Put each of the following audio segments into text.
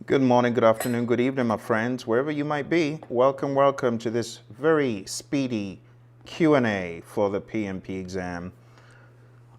Good morning, good afternoon, good evening, my friends, wherever you might be. Welcome to this very speedy Q&A for the PMP exam.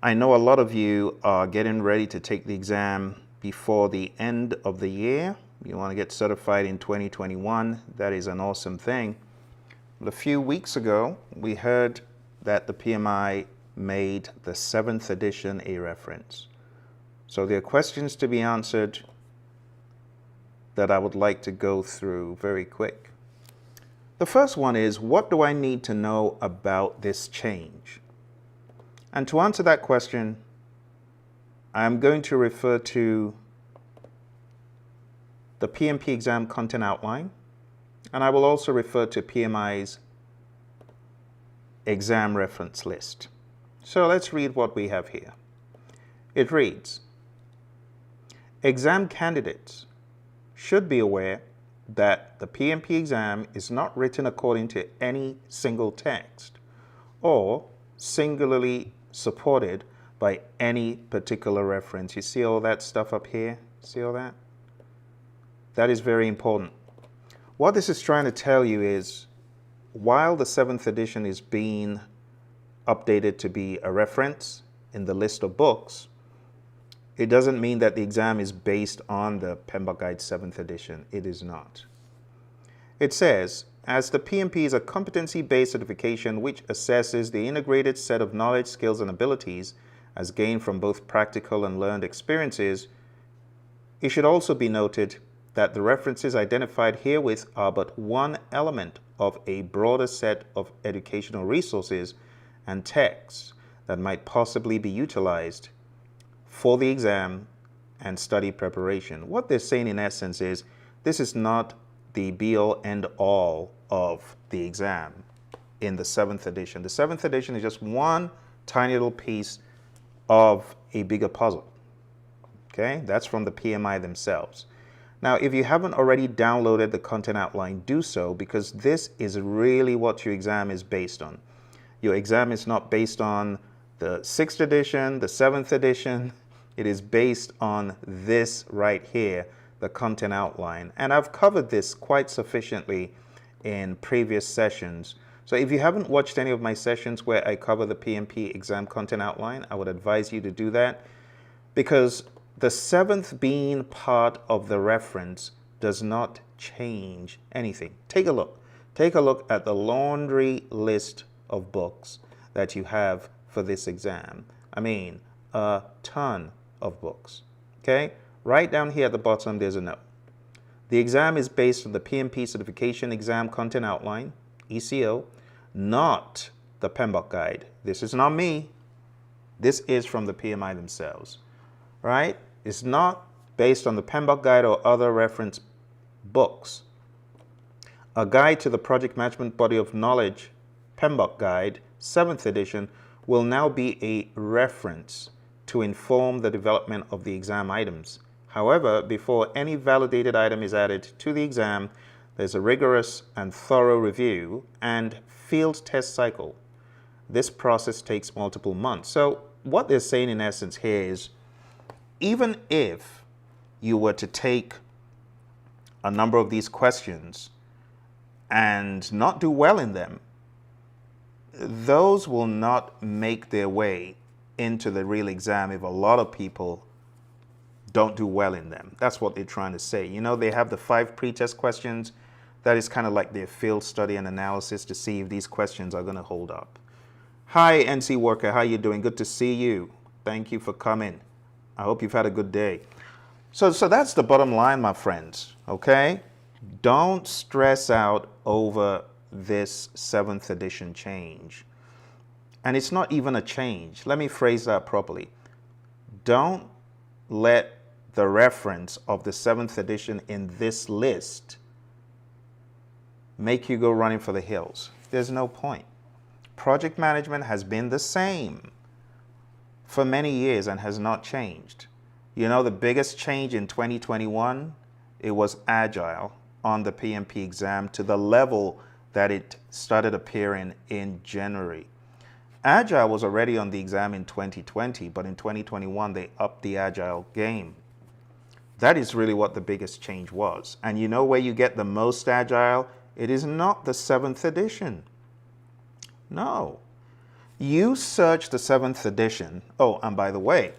I know a lot of you are getting ready to take the exam before the end of the year. You want to get certified in 2021. That is an awesome thing. But a few weeks ago, we heard that the PMI made the 7th edition a reference. So there are questions to be answered that I would like to go through very quick. The first one is, what do I need to know about this change? And to answer that question, I'm going to refer to the PMP exam content outline, and I will also refer to PMI's exam reference list. So let's read what we have here. It reads, exam candidates should be aware that the PMP exam is not written according to any single text or singularly supported by any particular reference. You see all that stuff up here? See all that? That is very important. What this is trying to tell you is, while the 7th edition is being updated to be a reference in the list of books, it doesn't mean that the exam is based on the PMBOK Guide 7th edition. It is not. It says, as the PMP is a competency-based certification which assesses the integrated set of knowledge, skills, and abilities as gained from both practical and learned experiences, it should also be noted that the references identified herewith are but one element of a broader set of educational resources and texts that might possibly be utilized for the exam and study preparation. What they're saying in essence is, this is not the be-all end-all of the exam in the 7th edition. The 7th edition is just one tiny little piece of a bigger puzzle. Okay, that's from the PMI themselves. Now, if you haven't already downloaded the content outline, do so, because this is really what your exam is based on. Your exam is not based on the 6th edition, the 7th edition. It is based on this right here, the content outline. And I've covered this quite sufficiently in previous sessions. So if you haven't watched any of my sessions where I cover the PMP exam content outline, I would advise you to do that, because the 7th being part of the reference does not change anything. Take a look. Take a look at the laundry list of books that you have for this exam. I mean, a ton of books. Okay? Right down here at the bottom, there's a note. The exam is based on the PMP Certification Exam Content Outline, ECO, not the PMBOK Guide. This is not me. This is from the PMI themselves. Right? It's not based on the PMBOK Guide or other reference books. A Guide to the Project Management Body of Knowledge, PMBOK Guide, 7th edition, will now be a reference to inform the development of the exam items. However, before any validated item is added to the exam, there's a rigorous and thorough review and field test cycle. This process takes multiple months. So what they're saying in essence here is, even if you were to take a number of these questions and not do well in them, those will not make their way into the real exam if a lot of people don't do well in them. That's what they're trying to say. You know, they have the 5 pre-test questions. That is kind of like their field study and analysis to see if these questions are going to hold up. Hi, NC Worker. How you doing? Good to see you. Thank you for coming. I hope you've had a good day. So that's the bottom line, my friends. Okay? Don't stress out over this 7th edition change. And it's not even a change. Let me phrase that properly. Don't let the reference of the 7th edition in this list make you go running for the hills. There's no point. Project management has been the same for many years and has not changed. You know, the biggest change in 2021, it was Agile on the PMP exam to the level that it started appearing in January. Agile was already on the exam in 2020, but in 2021, they upped the Agile game. That is really what the biggest change was. And you know where you get the most agile? It is not the 7th edition. No. You search the 7th edition. Oh, and by the way,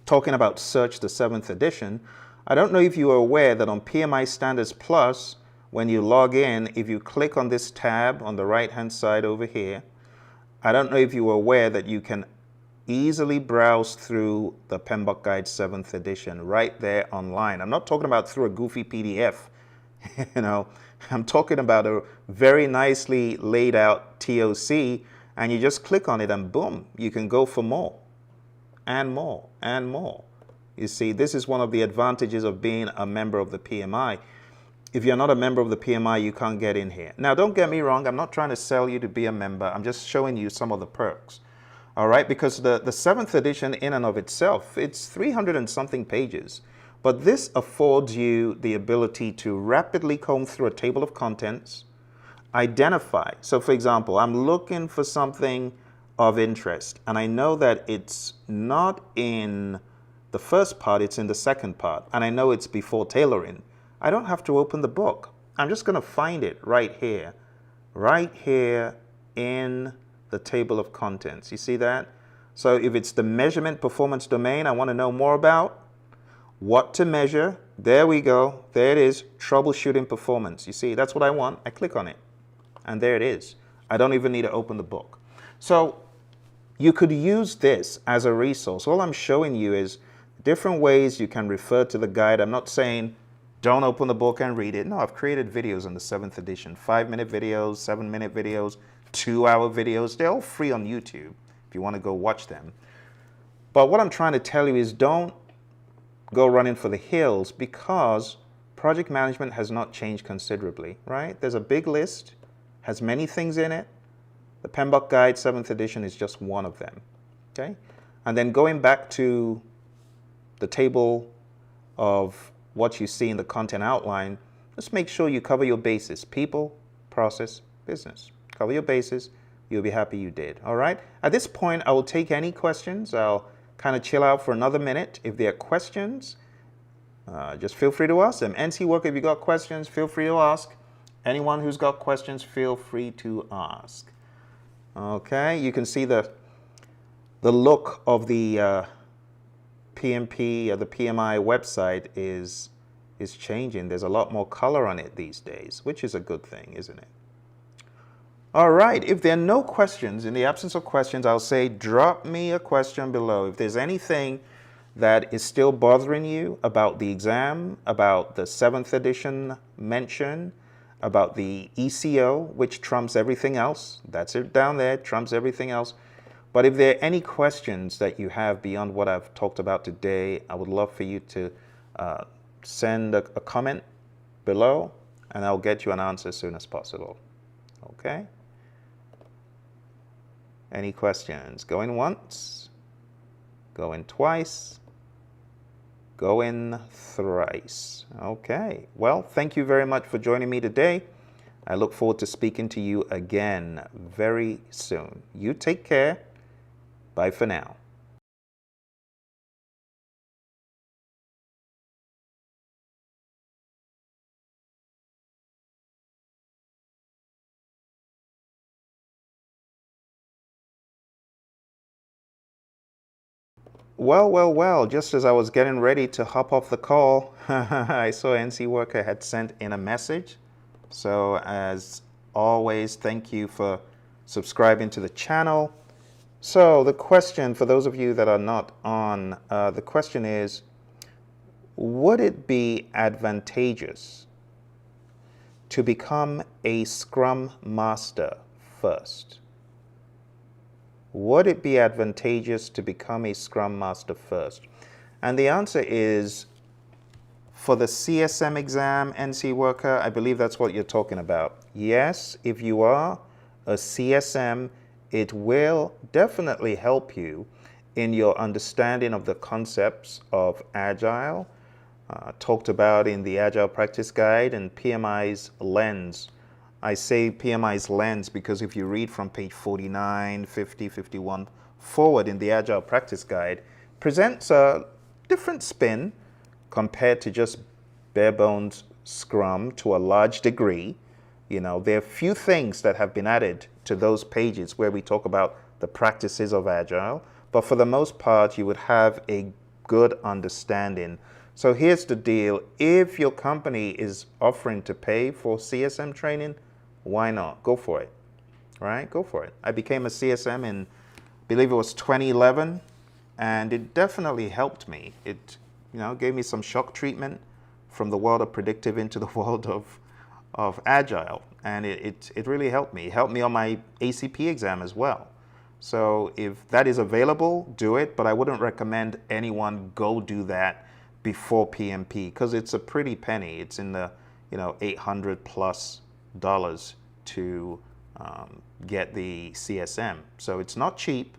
talking about search the 7th edition, I don't know if you are aware that on PMI Standards Plus, when you log in, if you click on this tab on the right-hand side over here, I don't know if you were aware that you can easily browse through the PMBOK Guide 7th edition right there online. I'm not talking about through a goofy PDF, you know, I'm talking about a very nicely laid out TOC, and you just click on it and boom, you can go for more and more and more. You see, this is one of the advantages of being a member of the PMI. If you're not a member of the PMI, you can't get in here. Now, don't get me wrong, I'm not trying to sell you to be a member. I'm just showing you some of the perks. All right, because the 7th edition in and of itself, it's 300 and something pages. But this affords you the ability to rapidly comb through a table of contents, identify. So for example, I'm looking for something of interest, and I know that it's not in the first part, it's in the second part, and I know it's before tailoring. I don't have to open the book. I'm just going to find it right here in the table of contents. You see that? So if it's the measurement performance domain I want to know more about, what to measure, there we go. There it is, troubleshooting performance. You see, that's what I want. I click on it, and there it is. I don't even need to open the book. So you could use this as a resource. All I'm showing you is different ways you can refer to the guide. I'm not saying don't open the book and read it. No, I've created videos in the 7th edition, 5-minute videos, 7-minute videos, 2-hour videos. They're all free on YouTube if you want to go watch them. But what I'm trying to tell you is don't go running for the hills, because project management has not changed considerably, right? There's a big list, has many things in it. The PMBOK Guide 7th edition is just one of them, okay? And then going back to the table of what you see in the content outline, just make sure you cover your bases: people, process, business. Cover your bases. You'll be happy you did. All right. At this point, I will take any questions. I'll kind of chill out for another minute. If there are questions, just feel free to ask them. NC Worker, if you got questions, feel free to ask. Anyone who's got questions, feel free to ask. Okay. You can see the look of the PMP or the PMI website is changing. There's a lot more color on it these days, which is a good thing, isn't it? All right, if there are no questions, in the absence of questions, I'll say drop me a question below. If there's anything that is still bothering you about the exam, about the 7th edition mention, about the ECO, which trumps everything else, that's it down there, trumps everything else. But if there are any questions that you have beyond what I've talked about today, I would love for you to send a comment below, and I'll get you an answer as soon as possible. Okay? Any questions? Going once, going twice, going thrice. Okay. Well, thank you very much for joining me today. I look forward to speaking to you again very soon. You take care. Bye for now. Well, just as I was getting ready to hop off the call, I saw NC Worker had sent in a message. So as always, thank you for subscribing to the channel. So the question, for those of you that are not on, the question is, would it be advantageous to become a Scrum Master first? Would it be advantageous to become a Scrum Master first? And the answer is, for the CSM exam, NC Worker, I believe that's what you're talking about. Yes, if you are a CSM, it will definitely help you in your understanding of the concepts of Agile, talked about in the Agile Practice Guide and PMI's lens. I say PMI's lens because if you read from page 49, 50, 51 forward in the Agile Practice Guide, presents a different spin compared to just bare bones Scrum to a large degree. You know, there are few things that have been added to those pages where we talk about the practices of Agile, but for the most part, you would have a good understanding. So here's the deal. If your company is offering to pay for CSM training, why not? Go for it, right? Go for it. I became a CSM in, I believe it was 2011, and it definitely helped me. It, you know, gave me some shock treatment from the world of predictive into the world of Agile, and it really helped me. It helped me on my ACP exam as well. So if that is available, do it, but I wouldn't recommend anyone go do that before PMP because it's a pretty penny. It's in the, you know, $800+ to get the CSM. So it's not cheap,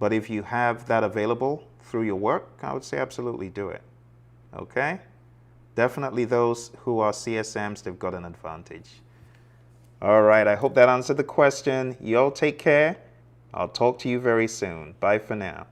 but if you have that available through your work, I would say absolutely do it. Okay? Definitely those who are CSMs, they've got an advantage. All right, I hope that answered the question. You all take care. I'll talk to you very soon. Bye for now.